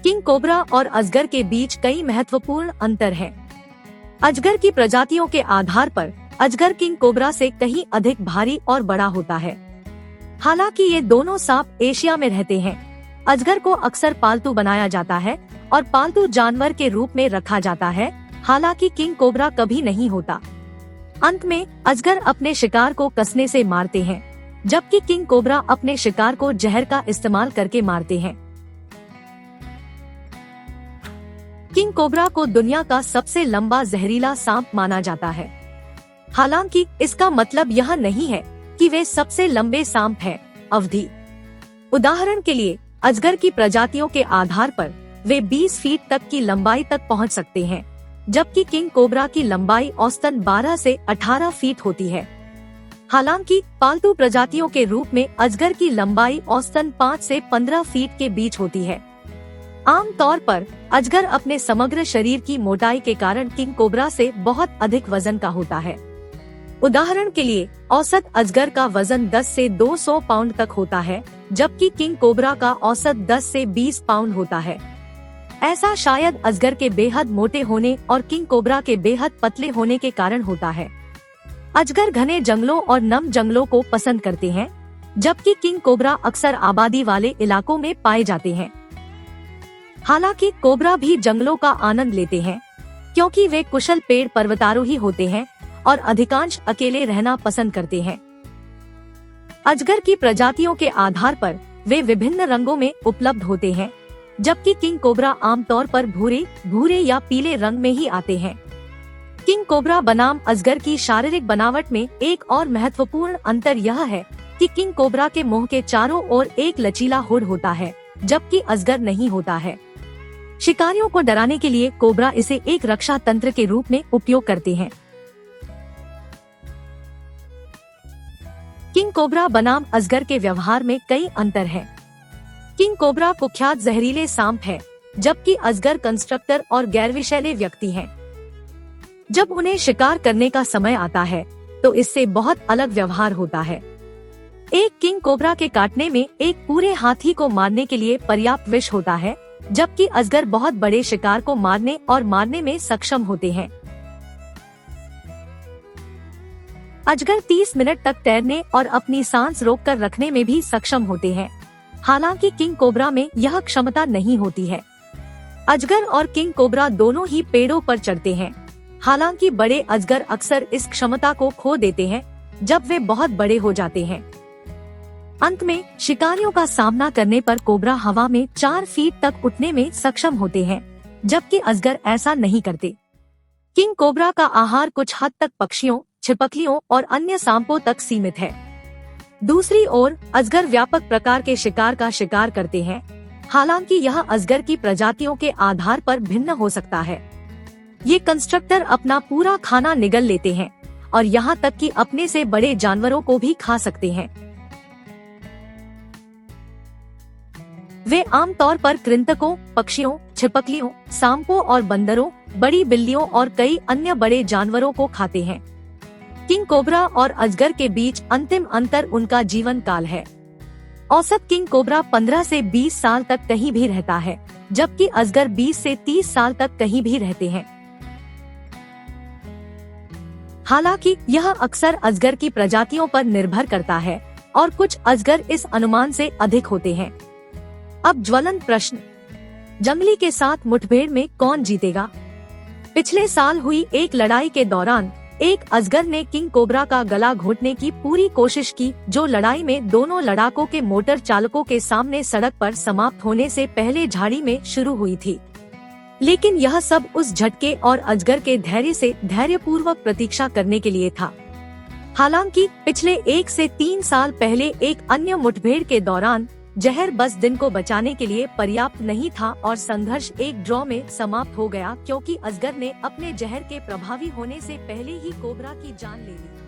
King cobra और अजगर के बीच कई महत्वपूर्ण अंतर हैं। अजगर की प्रजातियों के आधार पर अजगर किंग कोबरा से कहीं अधिक भारी और बड़ा होता है। हालांकि ये दोनों सांप एशिया में रहते हैं। अजगर को अक्सर पालतू बनाया जाता है और पालतू जानवर के रूप में रखा जाता है, हालांकि किंग कोबरा कभी नहीं होता। अंत में अजगर अपने शिकार को कसने से मारते हैं, जबकि किंग कोबरा अपने शिकार को जहर का इस्तेमाल करके मारते हैं। किंग कोबरा को दुनिया का सबसे लंबा जहरीला सांप माना जाता है। हालांकि इसका मतलब यह नहीं है कि वे सबसे लंबे सांप हैं। अवधि उदाहरण के लिए अजगर की प्रजातियों के आधार पर वे 20 फीट तक की लंबाई तक पहुंच सकते हैं, जबकि किंग कोबरा की लंबाई औसतन 12 से 18 फीट होती है। हालांकि पालतू प्रजातियों के रूप में अजगर की लंबाई औसतन 5 से 15 फीट के बीच होती है। आम तौर पर अजगर अपने समग्र शरीर की मोटाई के कारण किंग कोबरा से बहुत अधिक वजन का होता है। उदाहरण के लिए औसत अजगर का वजन 10 से 200 पाउंड तक होता है, जबकि किंग कोबरा का औसत 10 से 20 पाउंड होता है। ऐसा शायद अजगर के बेहद मोटे होने और किंग कोबरा के बेहद पतले होने के कारण होता है। अजगर घने जंगलों और नम जंगलों को पसंद करते हैं, जबकि किंग कोबरा अक्सर आबादी वाले इलाकों में पाए जाते हैं। हालांकि कोबरा भी जंगलों का आनंद लेते हैं, क्योंकि वे कुशल पेड़ पर्वतारोही होते हैं और अधिकांश अकेले रहना पसंद करते हैं। अजगर की प्रजातियों के आधार पर वे विभिन्न रंगों में उपलब्ध होते हैं, जबकि किंग कोबरा आमतौर पर भूरे या पीले रंग में ही आते हैं। किंग कोबरा बनाम अजगर की शारीरिक बनावट में एक और महत्वपूर्ण अंतर यह है कि किंग कोबरा के मुंह के चारों ओर एक लचीला हुड होता है, जबकि अजगर नहीं होता है। शिकारियों को डराने के लिए कोबरा इसे एक रक्षा तंत्र के रूप में उपयोग करते हैं। किंग कोबरा बनाम अजगर के व्यवहार में कई अंतर हैं। किंग कोबरा कुख्यात जहरीले सांप है, जबकि अजगर कंस्ट्रक्टर और गैरविषैले व्यक्ति हैं। जब उन्हें शिकार करने का समय आता है तो इससे बहुत अलग व्यवहार होता है। एक किंग कोबरा के काटने में एक पूरे हाथी को मारने के लिए पर्याप्त विष होता है, जबकि अजगर बहुत बड़े शिकार को मारने और मारने में सक्षम होते हैं। अजगर 30 मिनट तक तैरने और अपनी सांस रोककर रखने में भी सक्षम होते हैं, हालांकि किंग कोबरा में यह क्षमता नहीं होती है। अजगर और किंग कोबरा दोनों ही पेड़ों पर चढ़ते हैं, हालांकि बड़े अजगर अक्सर इस क्षमता को खो देते हैं जब वे बहुत बड़े हो जाते हैं। अंत में शिकारियों का सामना करने पर कोबरा हवा में 4 फीट तक उठने में सक्षम होते हैं, जबकि अजगर ऐसा नहीं करते। किंग कोबरा का आहार कुछ हद तक पक्षियों, छिपकलियों और अन्य सांपों तक सीमित है। दूसरी ओर अजगर व्यापक प्रकार के शिकार का शिकार करते हैं, हालांकि यह अजगर की प्रजातियों के आधार पर भिन्न हो सकता है। ये कंस्ट्रक्टर अपना पूरा खाना निगल लेते हैं और यहाँ तक कि अपने से बड़े जानवरों को भी खा सकते हैं। वे आमतौर पर कृंतकों, पक्षियों, छिपकलियों, सांपों और बंदरों, बड़ी बिल्लियों और कई अन्य बड़े जानवरों को खाते हैं। किंग कोबरा और अजगर के बीच अंतिम अंतर उनका जीवन काल है। औसत किंग कोबरा 15 से 20 साल तक कहीं भी रहता है, जबकि अजगर 20 से 30 साल तक कहीं भी रहते हैं। हालांकि यह अक्सर अजगर की प्रजातियों पर निर्भर करता है और कुछ अजगर इस अनुमान से अधिक होते हैं। अब ज्वलंत प्रश्न, जंगली के साथ मुठभेड़ में कौन जीतेगा? पिछले साल हुई एक लड़ाई के दौरान एक अजगर ने किंग कोबरा का गला घोटने की पूरी कोशिश की, जो लड़ाई में दोनों लड़ाकों के मोटर चालकों के सामने सड़क पर समाप्त होने से पहले झाड़ी में शुरू हुई थी। लेकिन यह सब उस झटके और अजगर के धैर्य से धैर्यपूर्वक प्रतीक्षा करने के लिए था। हालांकि पिछले 1 से 3 साल पहले एक अन्य मुठभेड़ के दौरान जहर बस दिन को बचाने के लिए पर्याप्त नहीं था और संघर्ष एक ड्रॉ में समाप्त हो गया, क्योंकि अजगर ने अपने जहर के प्रभावी होने से पहले ही कोबरा की जान ले ली।